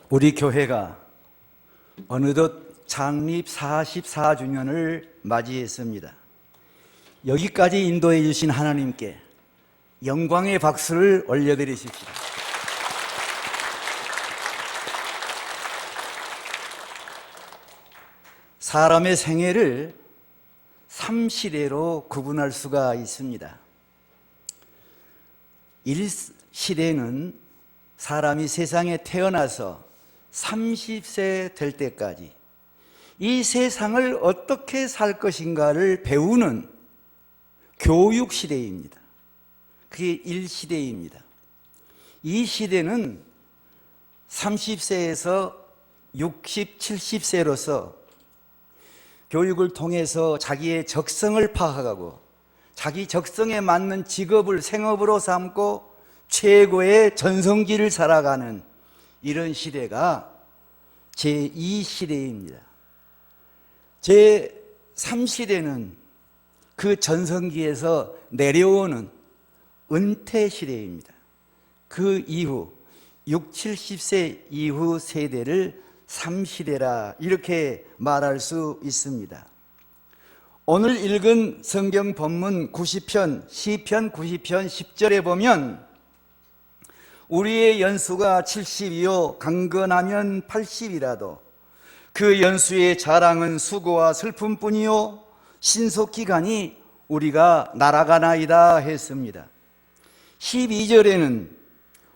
우리 교회가 어느덧 창립 44주년을 맞이했습니다. 여기까지 인도해 주신 하나님께 영광의 박수를 올려드리십시오. 사람의 생애를 3시대로 구분할 수가 있습니다. 1시대는 사람이 세상에 태어나서 30세 될 때까지 이 세상을 어떻게 살 것인가를 배우는 교육 시대입니다. 그게 1시대입니다. 이 시대는 30세에서 60, 70세로서 교육을 통해서 자기의 적성을 파악하고 자기 적성에 맞는 직업을 생업으로 삼고 최고의 전성기를 살아가는 이런 시대가 제2시대입니다. 제3시대는 그 전성기에서 내려오는 은퇴시대입니다. 그 이후 60, 70세 이후 세대를 3시대라 이렇게 말할 수 있습니다. 오늘 읽은 성경 본문 90편, 시편 90편 10절에 보면 우리의 연수가 70이요 강건하면 80이라도 그 연수의 자랑은 수고와 슬픔뿐이요 신속히 가니 우리가 날아가나이다 했습니다. 12절에는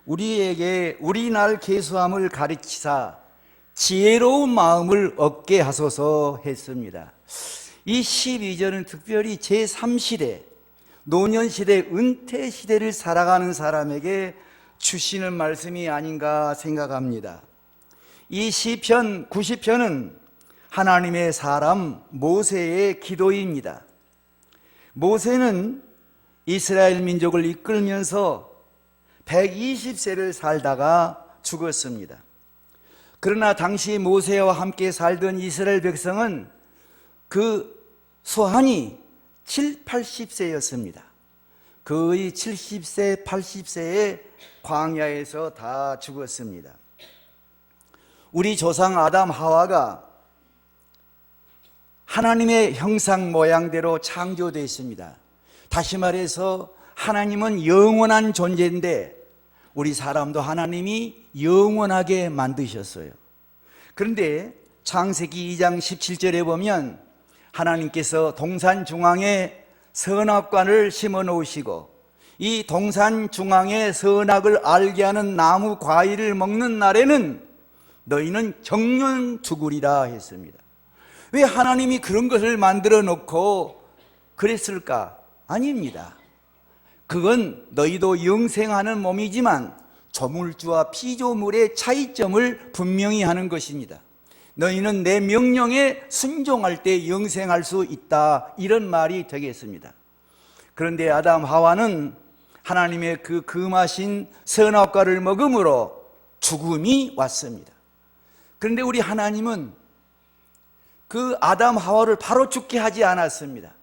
우리에게 우리 날 계수함을 가르치사 지혜로운 마음을 얻게 하소서 했습니다. 이 12절은 특별히 제3시대 노년시대 은퇴시대를 살아가는 사람에게 주시는 말씀이 아닌가 생각합니다. 이 시편 90편은 하나님의 사람 모세의 기도입니다. 모세는 이스라엘 민족을 이끌면서 120세를 살다가 죽었습니다. 그러나 당시 모세와 함께 살던 이스라엘 백성은 그 소한이 7, 80세였습니다. 거의 70세, 80세에 광야에서 다 죽었습니다. 우리 조상 아담 하와가 하나님의 형상 모양대로 창조되어 있습니다. 다시 말해서 하나님은 영원한 존재인데 우리 사람도 하나님이 영원하게 만드셨어요. 그런데 창세기 2장 17절에 보면 하나님께서 동산 중앙에 선악과를 심어 놓으시고 이 동산 중앙에 선악을 알게 하는 나무 과일을 먹는 날에는 너희는 정령 죽으리라 했습니다. 왜 하나님이 그런 것을 만들어 놓고 그랬을까? 아닙니다. 그건 너희도 영생하는 몸이지만 조물주와 피조물의 차이점을 분명히 하는 것입니다. 너희는 내 명령에 순종할 때 영생할 수 있다, 이런 말이 되겠습니다. 그런데 아담 하와는 하나님의 그 금하신 선악과를 먹음으로 죽음이 왔습니다. 그런데 우리 하나님은 그 아담 하와를 바로 죽게 하지 않았습니다.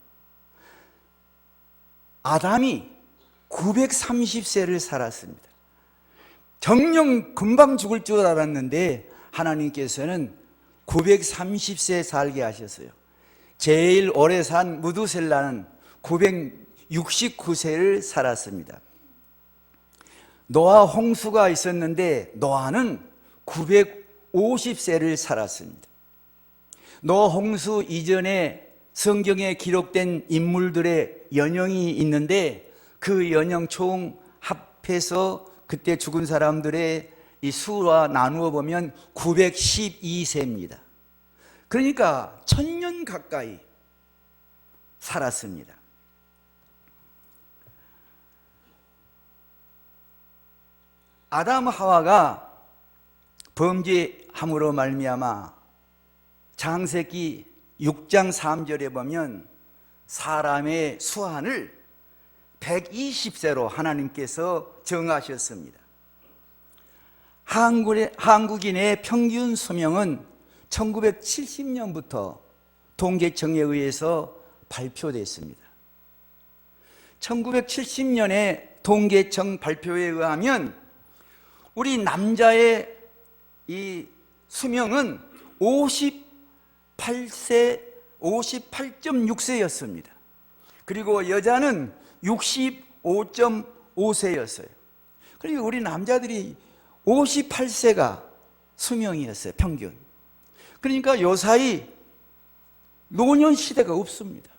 아담이 930세를 살았습니다. 정녕 금방 죽을 줄 알았는데 하나님께서는 930세 살게 하셨어요. 제일 오래 산 무두셀라는 969세를 살았습니다. 노아 홍수가 있었는데 노아는 950세를 살았습니다. 노아 홍수 이전에 성경에 기록된 인물들의 연영이 있는데 그 연영 총 합해서 그때 죽은 사람들의 이 수와 나누어 보면 912세입니다. 그러니까 1000년 가까이 살았습니다. 아담 하와가 범죄함으로 말미암아 창세기 6장 3절에 보면 사람의 수한을 120세로 하나님께서 정하셨습니다. 한국인의 평균 수명은 1970년부터 통계청에 의해서 발표됐습니다. 1970년에 통계청 발표에 의하면 우리 남자의 이 수명은 58.6세였습니다. 그리고 여자는 65.5세였어요. 그리고 우리 남자들이 58세가 수명이었어요, 평균. 그러니까 요사이 노년 시대가 없습니다.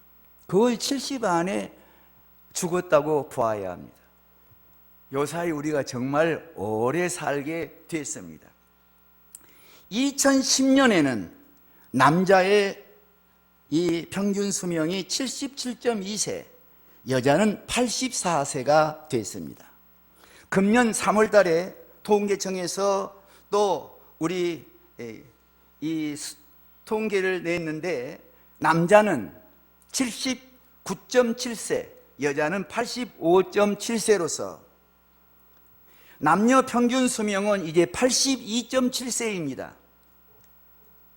거의 70 안에 죽었다고 봐야 합니다. 요사이 우리가 정말 오래 살게 됐습니다. 2010년에는 남자의 이 평균 수명이 77.2세, 여자는 84세가 됐습니다. 금년 3월 달에 통계청에서 또 우리 이 통계를 냈는데, 남자는 79.7세, 여자는 85.7세로서 남녀 평균 수명은 이제 82.7세입니다.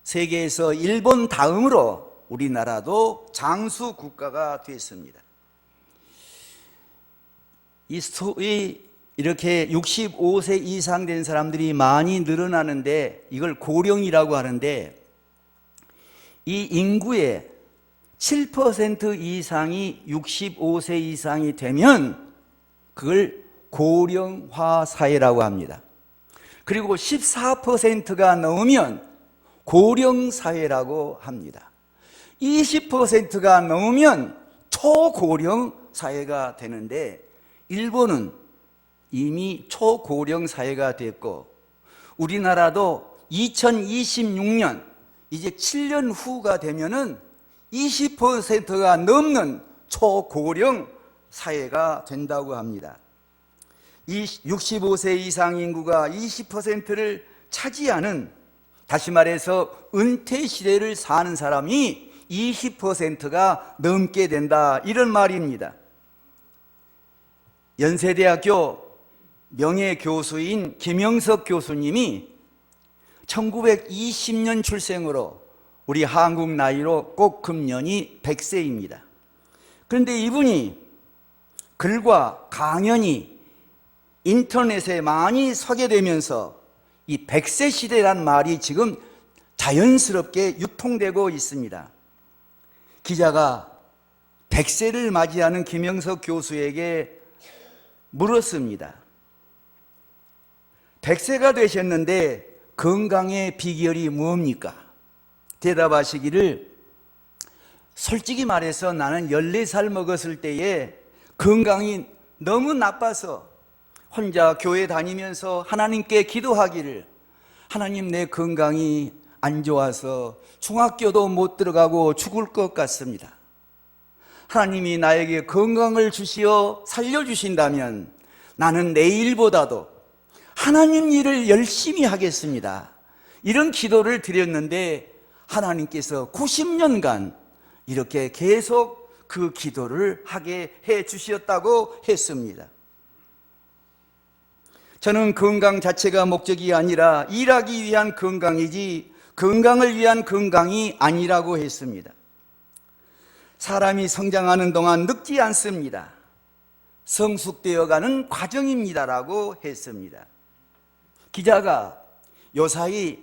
세계에서 일본 다음으로 우리나라도 장수 국가가 됐습니다. 이렇게 65세 이상 된 사람들이 많이 늘어나는데, 이걸 고령이라고 하는데, 이 인구의 7% 이상이 65세 이상이 되면 그걸 고령화 사회라고 합니다. 그리고 14%가 넘으면 고령 사회라고 합니다. 20%가 넘으면 초고령 사회가 되는데, 일본은 이미 초고령 사회가 됐고, 우리나라도 2026년 이제 7년 후가 되면은 20%가 넘는 초고령 사회가 된다고 합니다. 65세 이상 인구가 20%를 차지하는, 다시 말해서 은퇴 시대를 사는 사람이 20%가 넘게 된다, 이런 말입니다. 연세대학교 명예교수인 김영석 교수님이 1920년 출생으로 우리 한국 나이로 꼭 금년이 100세입니다. 그런데 이분이 글과 강연이 인터넷에 많이 소개되면서 이 100세 시대란 말이 지금 자연스럽게 유통되고 있습니다. 기자가 100세를 맞이하는 김영석 교수에게 물었습니다. 100세가 되셨는데 건강의 비결이 뭡니까? 대답하시기를, 솔직히 말해서 나는 14살 먹었을 때에 건강이 너무 나빠서 혼자 교회 다니면서 하나님께 기도하기를, 하나님, 내 건강이 안 좋아서 중학교도 못 들어가고 죽을 것 같습니다. 하나님이 나에게 건강을 주시어 살려주신다면 나는 내일보다도 하나님 일을 열심히 하겠습니다. 이런 기도를 드렸는데 하나님께서 90년간 이렇게 계속 그 기도를 하게 해 주셨다고 했습니다. 저는 건강 자체가 목적이 아니라 일하기 위한 건강이지 건강을 위한 건강이 아니라고 했습니다. 사람이 성장하는 동안 늙지 않습니다. 성숙되어가는 과정입니다라고 했습니다. 기자가 요사이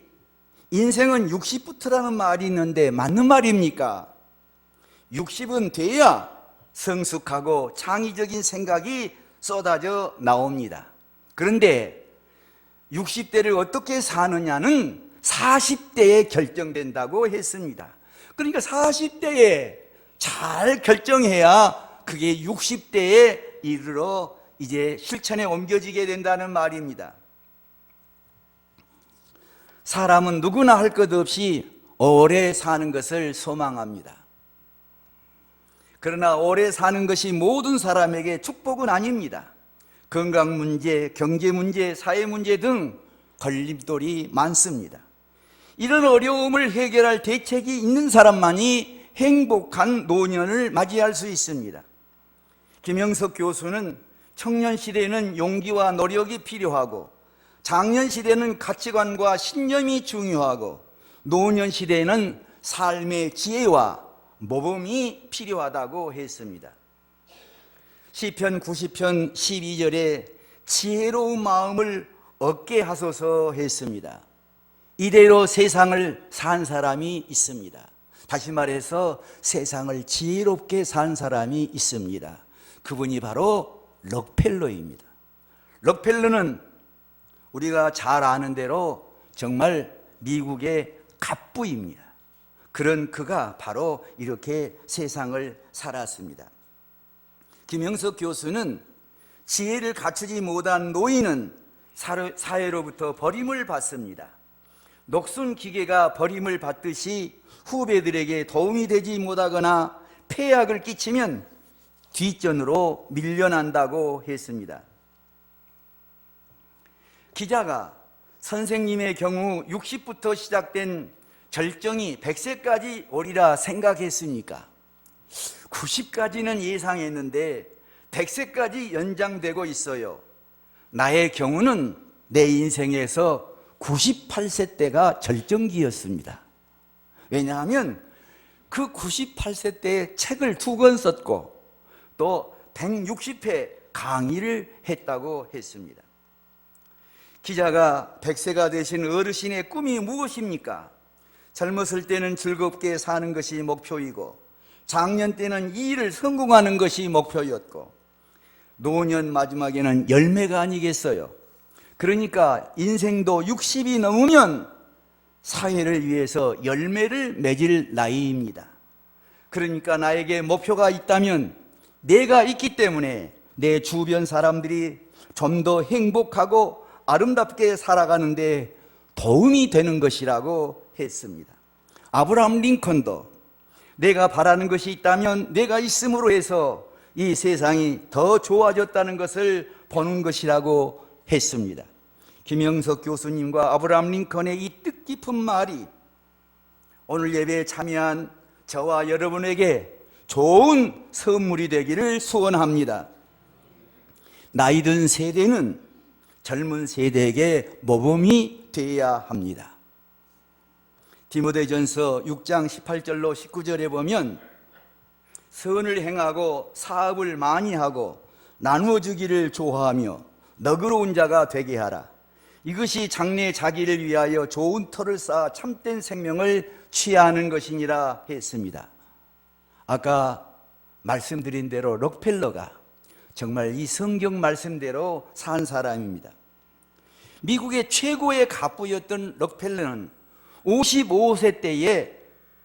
인생은 60부터라는 말이 있는데 맞는 말입니까? 60은 돼야 성숙하고 창의적인 생각이 쏟아져 나옵니다. 그런데 60대를 어떻게 사느냐는 40대에 결정된다고 했습니다. 그러니까 40대에 잘 결정해야 그게 60대에 이르러 이제 실천에 옮겨지게 된다는 말입니다. 사람은 누구나 할 것 없이 오래 사는 것을 소망합니다. 그러나 오래 사는 것이 모든 사람에게 축복은 아닙니다. 건강 문제, 경제 문제, 사회 문제 등 걸림돌이 많습니다. 이런 어려움을 해결할 대책이 있는 사람만이 행복한 노년을 맞이할 수 있습니다. 김영석 교수는 청년 시대에는 용기와 노력이 필요하고, 장년 시대는 가치관과 신념이 중요하고, 노년 시대에는 삶의 지혜와 모범이 필요하다고 했습니다. 시편 90편 12절에 지혜로운 마음을 얻게 하소서 했습니다. 이대로 세상을 산 사람이 있습니다. 다시 말해서 세상을 지혜롭게 산 사람이 있습니다. 그분이 바로 록펠러입니다. 록펠러는 우리가 잘 아는 대로 정말 미국의 갑부입니다. 그런 그가 바로 이렇게 세상을 살았습니다. 김영석 교수는 지혜를 갖추지 못한 노인은 사회로부터 버림을 받습니다. 녹슨 기계가 버림을 받듯이 후배들에게 도움이 되지 못하거나 폐악을 끼치면 뒷전으로 밀려난다고 했습니다. 기자가 선생님의 경우 60부터 시작된 절정이 100세까지 오리라 생각했으니까 90까지는 예상했는데 100세까지 연장되고 있어요. 나의 경우는 내 인생에서 98세 때가 절정기였습니다. 왜냐하면 그 98세 때 책을 2권 썼고 또 160회 강의를 했다고 했습니다. 기자가 100세가 되신 어르신의 꿈이 무엇입니까? 젊었을 때는 즐겁게 사는 것이 목표이고 장년 때는 이 일을 성공하는 것이 목표였고 노년 마지막에는 열매가 아니겠어요? 그러니까 인생도 60이 넘으면 사회를 위해서 열매를 맺을 나이입니다. 그러니까 나에게 목표가 있다면 내가 있기 때문에 내 주변 사람들이 좀 더 행복하고 아름답게 살아가는데 도움이 되는 것이라고 했습니다. 아브라함 링컨도 내가 바라는 것이 있다면 내가 있음으로 해서 이 세상이 더 좋아졌다는 것을 보는 것이라고 했습니다. 김영석 교수님과 아브라함 링컨의 이 뜻깊은 말이 오늘 예배에 참여한 저와 여러분에게 좋은 선물이 되기를 소원합니다. 나이든 세대는 젊은 세대에게 모범이 되어야 합니다. 디모데전서 6장 18절로 19절에 보면 선을 행하고 사업을 많이 하고 나누어 주기를 좋아하며 너그러운 자가 되게 하라. 이것이 장래 자기를 위하여 좋은 터를 쌓아 참된 생명을 취하는 것이니라 했습니다. 아까 말씀드린 대로 록펠러가 정말 이 성경 말씀대로 산 사람입니다. 미국의 최고의 갑부였던 록펠러는 55세 때에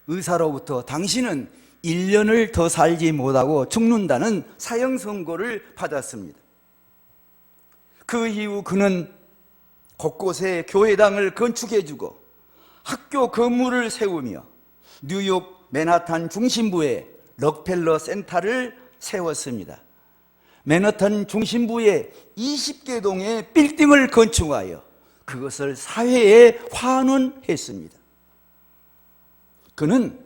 의사로부터 당신은 1년을 더 살지 못하고 죽는다는 사형 선고를 받았습니다. 그 이후 그는 곳곳에 교회당을 건축해주고 학교 건물을 세우며 뉴욕 맨하탄 중심부에 록펠러 센터를 세웠습니다. 맨하탄 중심부에 20개 동의 빌딩을 건축하여 그것을 사회에 환원했습니다. 그는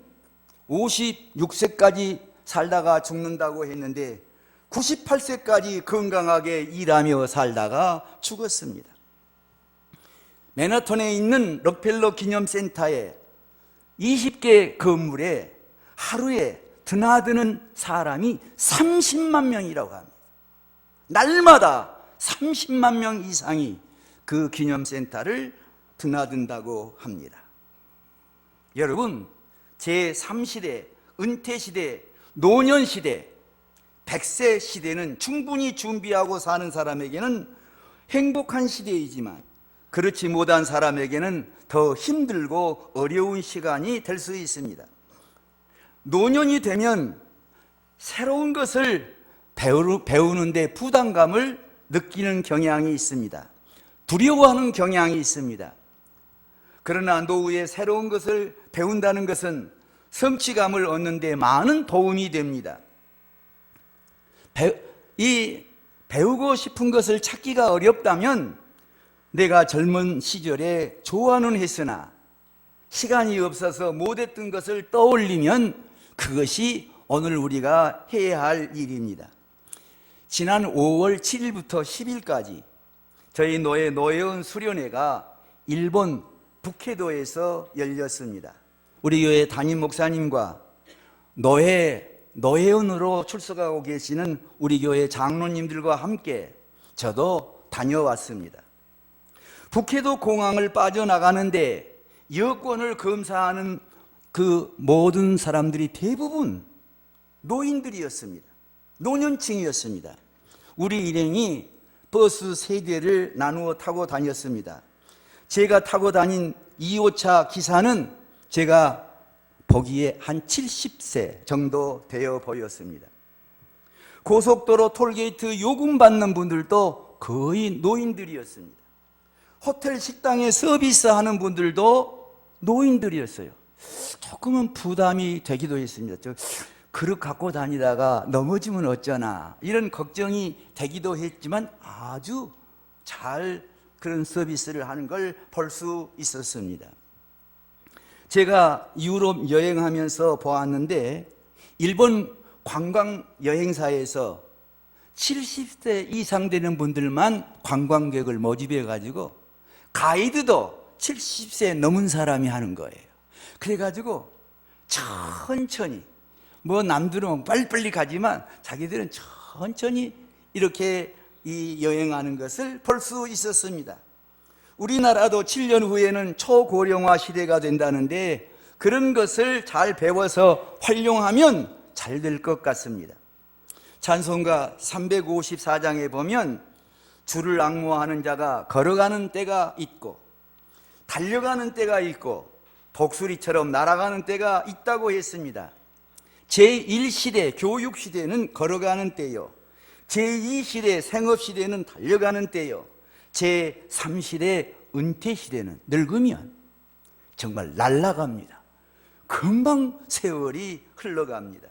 56세까지 살다가 죽는다고 했는데 98세까지 건강하게 일하며 살다가 죽었습니다. 맨하탄에 있는 록펠러 기념센터에 20개 건물에 하루에 드나드는 사람이 30만 명이라고 합니다. 날마다 30만 명 이상이 그 기념센터를 드나든다고 합니다. 여러분, 제3시대, 은퇴시대, 노년시대, 100세 시대는 충분히 준비하고 사는 사람에게는 행복한 시대이지만 그렇지 못한 사람에게는 더 힘들고 어려운 시간이 될 수 있습니다. 노년이 되면 새로운 것을 배우는데 부담감을 느끼는 경향이 있습니다. 두려워하는 경향이 있습니다. 그러나 노후에 새로운 것을 배운다는 것은 성취감을 얻는 데 많은 도움이 됩니다. 배우고 싶은 것을 찾기가 어렵다면 내가 젊은 시절에 좋아는 했으나 시간이 없어서 못했던 것을 떠올리면 그것이 오늘 우리가 해야 할 일입니다. 지난 5월 7일부터 10일까지 저희 노예원 수련회가 일본 북해도에서 열렸습니다. 우리 교회 담임 목사님과 노예원으로 출석하고 계시는 우리 교회 장로님들과 함께 저도 다녀왔습니다. 북해도 공항을 빠져나가는데 여권을 검사하는 그 모든 사람들이 대부분 노인들이었습니다. 노년층이었습니다. 우리 일행이 버스 3대를 나누어 타고 다녔습니다. 제가 타고 다닌 2호차 기사는 제가 보기에 한 70세 정도 되어 보였습니다. 고속도로 톨게이트 요금 받는 분들도 거의 노인들이었습니다. 호텔 식당에 서비스하는 분들도 노인들이었어요. 조금은 부담이 되기도 했습니다. 그릇 갖고 다니다가 넘어지면 어쩌나 이런 걱정이 되기도 했지만 아주 잘 그런 서비스를 하는 걸 볼 수 있었습니다. 제가 유럽 여행하면서 보았는데 일본 관광 여행사에서 70세 이상 되는 분들만 관광객을 모집해 가지고 가이드도 70세 넘은 사람이 하는 거예요. 그래 가지고 천천히 남들은 빨리빨리 가지만 자기들은 천천히 이렇게 이 여행하는 것을 볼 수 있었습니다. 우리나라도 7년 후에는 초고령화 시대가 된다는데 그런 것을 잘 배워서 활용하면 잘 될 것 같습니다. 찬송가 354장에 보면 주를 앙모하는 자가 걸어가는 때가 있고 달려가는 때가 있고 독수리처럼 날아가는 때가 있다고 했습니다. 제1시대 교육시대는 걸어가는 때요, 제2시대 생업시대는 달려가는 때요, 제3시대 은퇴시대는 늙으면 정말 날아갑니다. 금방 세월이 흘러갑니다.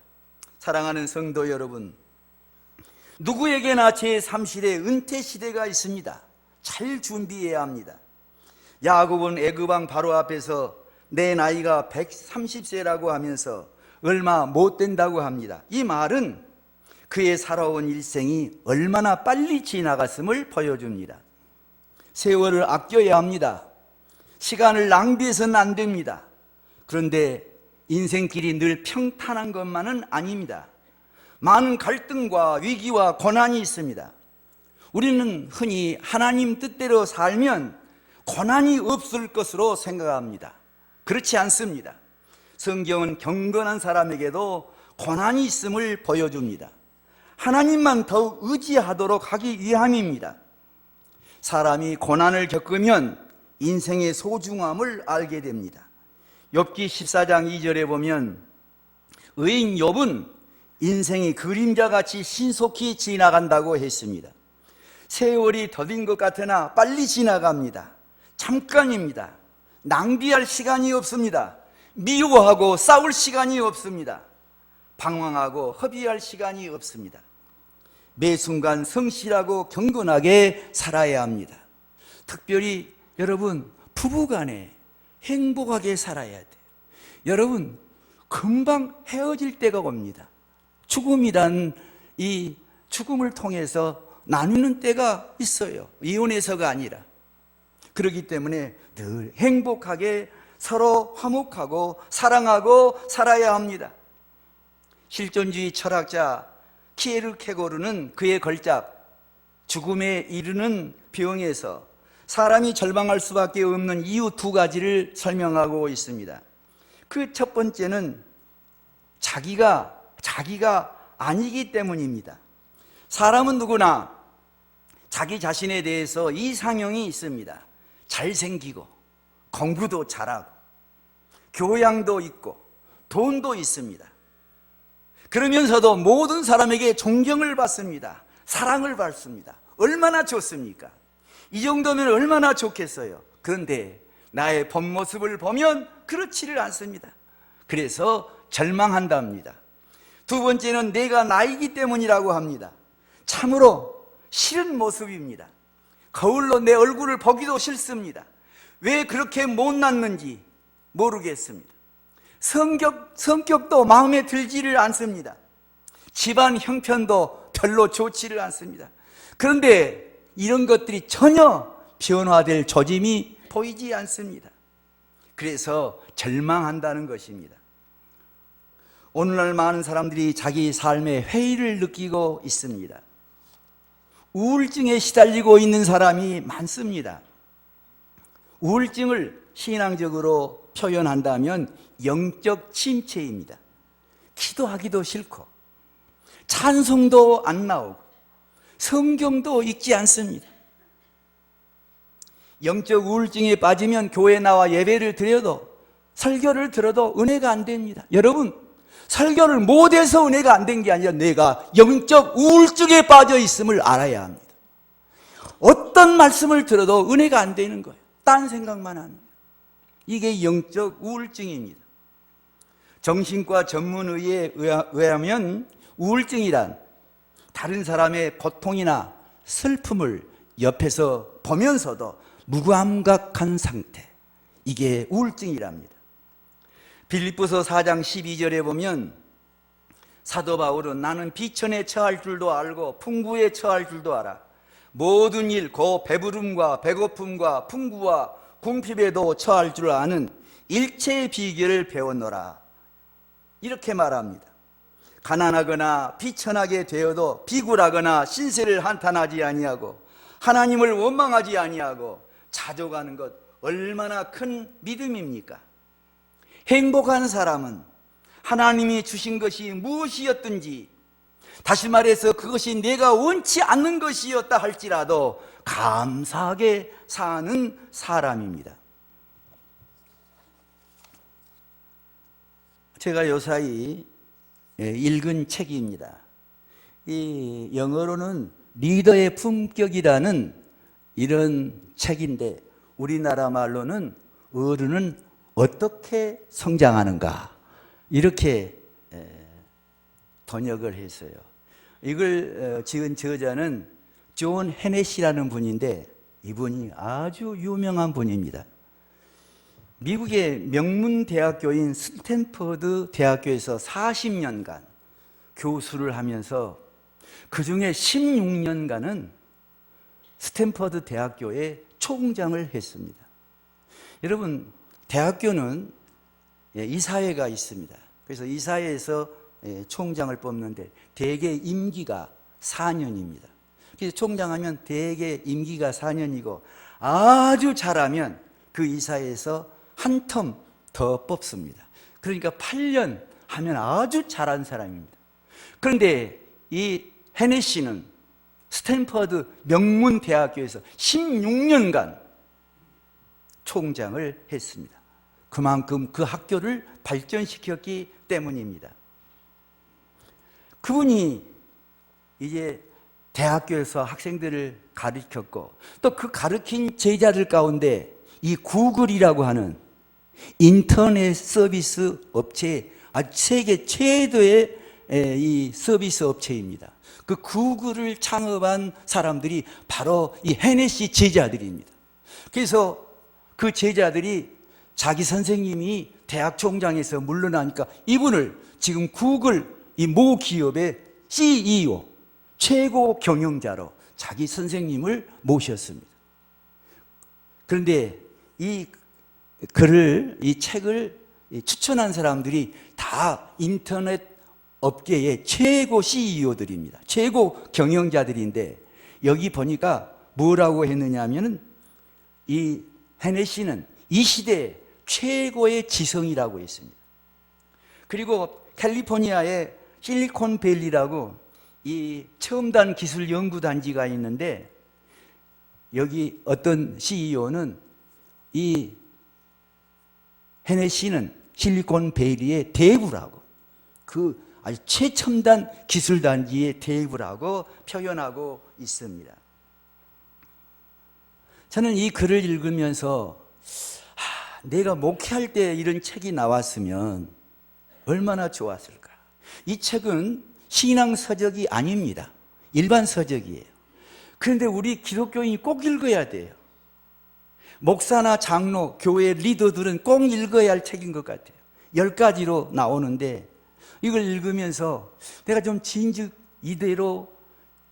사랑하는 성도 여러분, 누구에게나 제3시대 은퇴시대가 있습니다. 잘 준비해야 합니다. 야곱은 애굽왕 바로 앞에서 내 나이가 130세라고 하면서 얼마 못 된다고 합니다. 이 말은 그의 살아온 일생이 얼마나 빨리 지나갔음을 보여줍니다. 세월을 아껴야 합니다. 시간을 낭비해서는 안 됩니다. 그런데 인생길이 늘 평탄한 것만은 아닙니다. 많은 갈등과 위기와 고난이 있습니다. 우리는 흔히 하나님 뜻대로 살면 고난이 없을 것으로 생각합니다. 그렇지 않습니다. 성경은 경건한 사람에게도 고난이 있음을 보여줍니다. 하나님만 더욱 의지하도록 하기 위함입니다. 사람이 고난을 겪으면 인생의 소중함을 알게 됩니다. 욥기 14장 2절에 보면 의인 욥은 인생이 그림자같이 신속히 지나간다고 했습니다. 세월이 더딘 것 같으나 빨리 지나갑니다. 잠깐입니다. 낭비할 시간이 없습니다. 미워하고 싸울 시간이 없습니다. 방황하고 허비할 시간이 없습니다. 매 순간 성실하고 경건하게 살아야 합니다. 특별히 여러분 부부간에 행복하게 살아야 돼요. 여러분 금방 헤어질 때가 옵니다. 죽음이란 이 죽음을 통해서 나누는 때가 있어요. 이혼해서가 아니라. 그렇기 때문에 늘 행복하게 서로 화목하고 사랑하고 살아야 합니다. 실존주의 철학자 키에르케고르는 그의 걸작 죽음에 이르는 병에서 사람이 절망할 수밖에 없는 이유 2가지를 설명하고 있습니다. 그 첫 번째는 자기가 아니기 때문입니다. 사람은 누구나 자기 자신에 대해서 이상형이 있습니다. 잘생기고 공부도 잘하고 교양도 있고 돈도 있습니다. 그러면서도 모든 사람에게 존경을 받습니다. 사랑을 받습니다. 얼마나 좋습니까? 이 정도면 얼마나 좋겠어요. 그런데 나의 본 모습을 보면 그렇지를 않습니다. 그래서 절망한답니다. 두 번째는 내가 나이기 때문이라고 합니다. 참으로 싫은 모습입니다. 거울로 내 얼굴을 보기도 싫습니다. 왜 그렇게 못났는지 모르겠습니다. 성격도 마음에 들지를 않습니다. 집안 형편도 별로 좋지를 않습니다. 그런데 이런 것들이 전혀 변화될 조짐이 보이지 않습니다. 그래서 절망한다는 것입니다. 오늘날 많은 사람들이 자기 삶에 회의를 느끼고 있습니다. 우울증에 시달리고 있는 사람이 많습니다. 우울증을 신앙적으로 표현한다면 영적 침체입니다. 기도하기도 싫고 찬송도 안 나오고 성경도 읽지 않습니다. 영적 우울증에 빠지면 교회 나와 예배를 드려도 설교를 들어도 은혜가 안 됩니다. 여러분, 설교를 못해서 은혜가 안 된 게 아니라 내가 영적 우울증에 빠져 있음을 알아야 합니다. 어떤 말씀을 들어도 은혜가 안 되는 거예요. 딴 생각만 합니다. 이게 영적 우울증입니다. 정신과 전문의에 의하면 우울증이란 다른 사람의 고통이나 슬픔을 옆에서 보면서도 무감각한 상태, 이게 우울증이랍니다. 빌립보서 4장 12절에 보면 사도 바울은 나는 비천에 처할 줄도 알고 풍부에 처할 줄도 알아 모든 일 곧 배부름과 배고픔과 풍부와 궁핍에도 처할 줄 아는 일체의 비결을 배웠노라, 이렇게 말합니다. 가난하거나 비천하게 되어도 비굴하거나 신세를 한탄하지 아니하고 하나님을 원망하지 아니하고 자족하는 것 얼마나 큰 믿음입니까? 행복한 사람은 하나님이 주신 것이 무엇이었든지, 다시 말해서 그것이 내가 원치 않는 것이었다 할지라도 감사하게 사는 사람입니다. 제가 요사이 읽은 책입니다. 이 영어로는 리더의 품격이라는 이런 책인데 우리나라 말로는 어른은 어떻게 성장하는가, 이렇게 번역을 했어요. 이걸 지은 저자는 존 헤넷이라는 분인데 이분이 아주 유명한 분입니다. 미국의 명문 대학교인 스탠퍼드 대학교에서 40년간 교수를 하면서 그 중에 16년간은 스탠퍼드 대학교의 총장을 했습니다. 여러분, 대학교는 이사회가 있습니다. 그래서 이사회에서 총장을 뽑는데 대개 임기가 4년입니다. 그래서 총장하면 대개 임기가 4년이고 아주 잘하면 그 이사회에서 한 텀 더 뽑습니다. 그러니까 8년 하면 아주 잘한 사람입니다. 그런데 이 헤네시는 스탠퍼드 명문 대학교에서 16년간 총장을 했습니다. 그만큼 그 학교를 발전시켰기 때문입니다. 그분이 이제 대학교에서 학생들을 가르쳤고 또 그 가르친 제자들 가운데 이 구글이라고 하는 인터넷 서비스 업체, 아주 세계 최대의 이 서비스 업체입니다. 그 구글을 창업한 사람들이 바로 이 헤네시 제자들입니다. 그래서 그 제자들이 자기 선생님이 대학 총장에서 물러나니까 이분을 지금 구글 이 모 기업의 CEO, 최고 경영자로 자기 선생님을 모셨습니다. 그런데 이 글을, 이 책을 추천한 사람들이 다 인터넷 업계의 최고 CEO들입니다. 최고 경영자들인데 여기 보니까 뭐라고 했느냐 하면은 이 헤네시는 이 시대 최고의 지성이라고 했습니다. 그리고 캘리포니아의 실리콘밸리라고 이 첨단 기술 연구단지가 있는데 여기 어떤 CEO는 이 헤네시는 실리콘밸리의 대부라고, 그 아주 최첨단 기술단지의 대부라고 표현하고 있습니다. 저는 이 글을 읽으면서 내가 목회할 때 이런 책이 나왔으면 얼마나 좋았을까. 이 책은 신앙 서적이 아닙니다. 일반 서적이에요. 그런데 우리 기독교인이 꼭 읽어야 돼요. 목사나 장로, 교회 리더들은 꼭 읽어야 할 책인 것 같아요. 10가지로 나오는데 이걸 읽으면서 내가 좀 진즉 이대로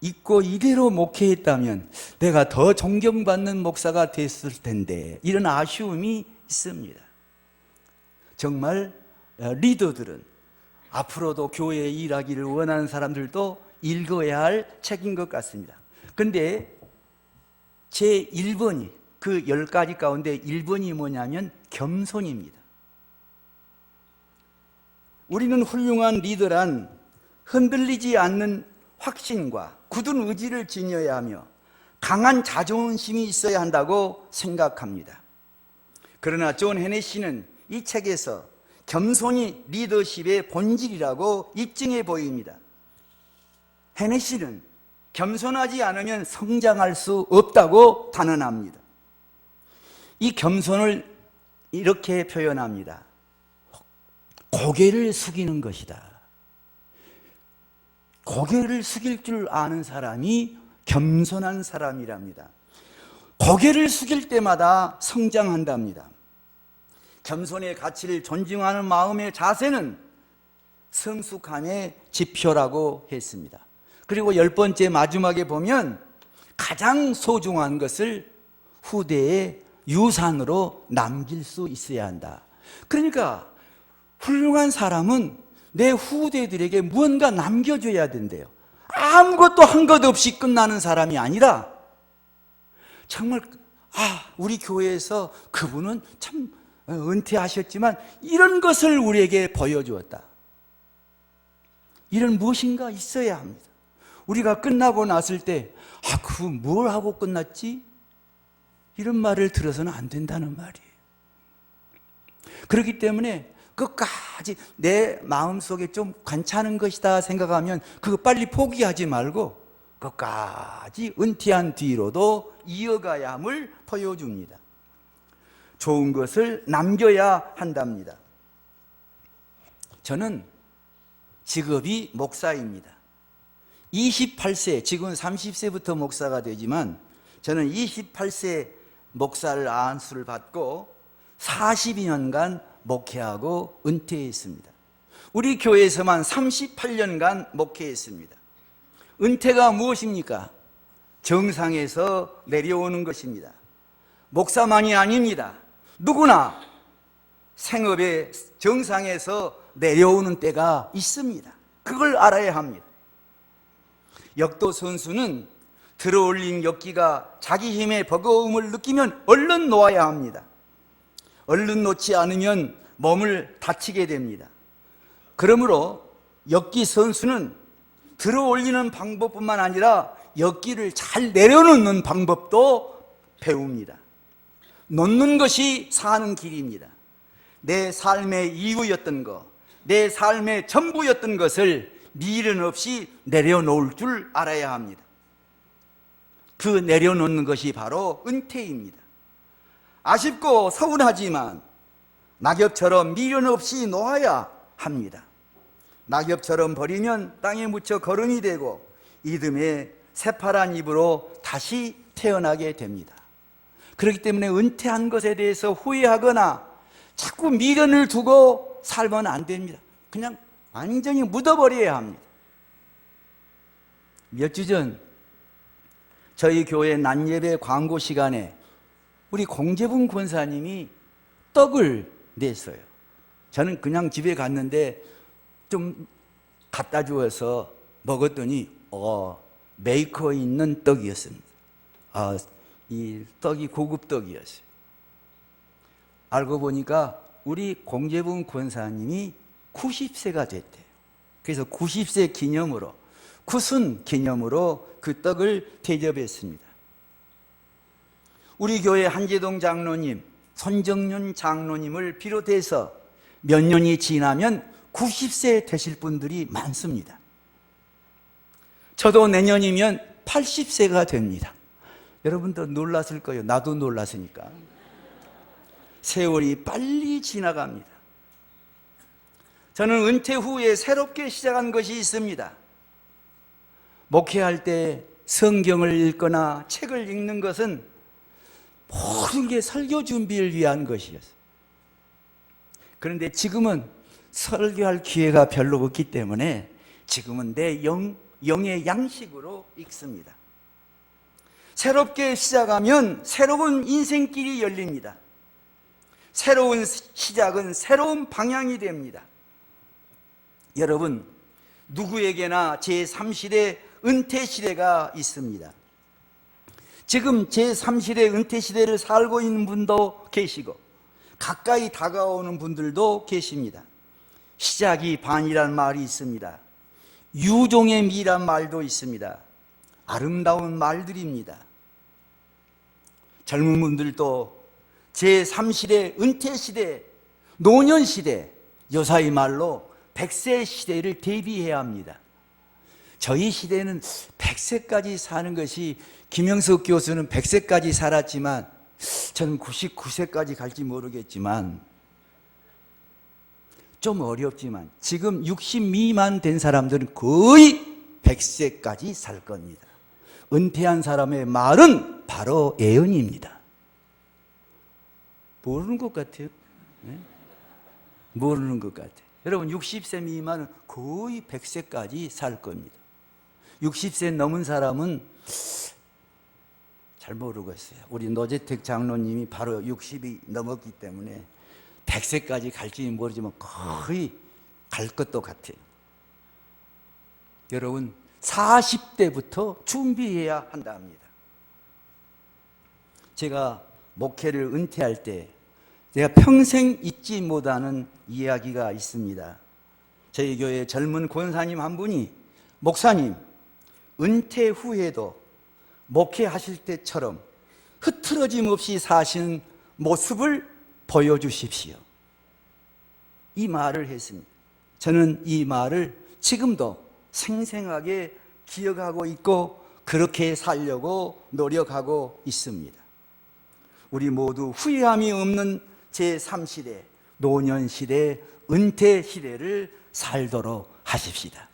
읽고 이대로 목회했다면 내가 더 존경받는 목사가 됐을 텐데, 이런 아쉬움이 있습니다. 정말 리더들은, 앞으로도 교회에 일하기를 원하는 사람들도 읽어야 할 책인 것 같습니다. 그런데 제 1번이 그 10가지 가운데 1번이 뭐냐면 겸손입니다. 우리는 훌륭한 리더란 흔들리지 않는 확신과 굳은 의지를 지녀야 하며 강한 자존심이 있어야 한다고 생각합니다. 그러나 존 헤네시는 이 책에서 겸손이 리더십의 본질이라고 입증해 보입니다. 헤네시는 겸손하지 않으면 성장할 수 없다고 단언합니다. 이 겸손을 이렇게 표현합니다. 고개를 숙이는 것이다. 고개를 숙일 줄 아는 사람이 겸손한 사람이랍니다. 고개를 숙일 때마다 성장한답니다. 겸손의 가치를 존중하는 마음의 자세는 성숙함의 지표라고 했습니다. 그리고 10번째 마지막에 보면 가장 소중한 것을 후대에 유산으로 남길 수 있어야 한다. 그러니까 훌륭한 사람은 내 후대들에게 무언가 남겨줘야 된대요. 아무것도 한 것 없이 끝나는 사람이 아니라 정말 우리 교회에서 그분은 참 은퇴하셨지만 이런 것을 우리에게 보여주었다. 이런 무엇인가 있어야 합니다. 우리가 끝나고 났을 때 그분 뭘 하고 끝났지? 이런 말을 들어서는 안 된다는 말이에요. 그렇기 때문에 끝까지 내 마음속에 좀 괜찮은 것이다 생각하면 그거 빨리 포기하지 말고 끝까지 은퇴한 뒤로도 이어가야 함을 보여줍니다. 좋은 것을 남겨야 한답니다. 저는 직업이 목사입니다. 28세, 지금 30세부터 목사가 되지만 저는 28세 목사를 안수를 받고 42년간 목회하고 은퇴했습니다. 우리 교회에서만 38년간 목회했습니다. 은퇴가 무엇입니까? 정상에서 내려오는 것입니다. 목사만이 아닙니다. 누구나 생업의 정상에서 내려오는 때가 있습니다. 그걸 알아야 합니다. 역도 선수는 들어올린 역기가 자기 힘의 버거움을 느끼면 얼른 놓아야 합니다. 얼른 놓지 않으면 몸을 다치게 됩니다. 그러므로 역기 선수는 들어올리는 방법뿐만 아니라 역기를 잘 내려놓는 방법도 배웁니다. 놓는 것이 사는 길입니다. 내 삶의 이유였던 것, 내 삶의 전부였던 것을 미련 없이 내려놓을 줄 알아야 합니다. 그 내려놓는 것이 바로 은퇴입니다. 아쉽고 서운하지만 낙엽처럼 미련 없이 놓아야 합니다. 낙엽처럼 버리면 땅에 묻혀 거름이 되고 이듬해 새파란 잎으로 다시 태어나게 됩니다. 그렇기 때문에 은퇴한 것에 대해서 후회하거나 자꾸 미련을 두고 살면 안 됩니다. 그냥 완전히 묻어버려야 합니다. 몇 주 전 저희 교회 낮예배 광고 시간에 우리 공재분 권사님이 떡을 냈어요. 저는 그냥 집에 갔는데 좀 갖다 주어서 먹었더니 메이커 있는 떡이었습니다. 이 떡이 고급 떡이었어요. 알고 보니까 우리 공재분 권사님이 90세가 됐대요. 그래서 90세 기념으로, 구순 기념으로 그 떡을 대접했습니다. 우리 교회 한재동 장로님, 손정윤 장로님을 비롯해서 몇 년이 지나면 90세 되실 분들이 많습니다. 저도 내년이면 80세가 됩니다. 여러분도 놀랐을 거예요. 나도 놀랐으니까. 세월이 빨리 지나갑니다. 저는 은퇴 후에 새롭게 시작한 것이 있습니다. 목회할 때 성경을 읽거나 책을 읽는 것은 모든 게 설교 준비를 위한 것이었어요. 그런데 지금은 설교할 기회가 별로 없기 때문에 지금은 내 영의 양식으로 읽습니다. 새롭게 시작하면 새로운 인생길이 열립니다. 새로운 시작은 새로운 방향이 됩니다. 여러분, 누구에게나 제3시대 은퇴 시대가 있습니다. 지금 제3시대 은퇴시대를 살고 있는 분도 계시고 가까이 다가오는 분들도 계십니다. 시작이 반이란 말이 있습니다. 유종의 미란 말도 있습니다. 아름다운 말들입니다. 젊은 분들도 제3시대 은퇴시대, 노년시대, 요사이 말로 100세 시대를 대비해야 합니다. 저희 시대는 100세까지 사는 것이, 김영석 교수는 100세까지 살았지만 저는 99세까지 갈지 모르겠지만 좀 어렵지만 지금 60 미만 된 사람들은 거의 100세까지 살 겁니다. 은퇴한 사람의 말은 바로 예언입니다. 모르는 것 같아요. 네? 모르는 것 같아요. 여러분 60세 미만은 거의 100세까지 살 겁니다. 60세 넘은 사람은 잘 모르겠어요. 우리 노재택 장로님이 바로 60이 넘었기 때문에 100세까지 갈지 모르지만 거의 갈 것도 같아요. 여러분 40대부터 준비해야 한다 합니다. 제가 목회를 은퇴할 때 제가 평생 잊지 못하는 이야기가 있습니다. 저희 교회 젊은 권사님 한 분이, 목사님, 은퇴 후에도 목회하실 때처럼 흐트러짐 없이 사시는 모습을 보여주십시오. 이 말을 했습니다. 저는 이 말을 지금도 생생하게 기억하고 있고 그렇게 살려고 노력하고 있습니다. 우리 모두 후회함이 없는 제3시대, 노년시대, 은퇴시대를 살도록 하십시다.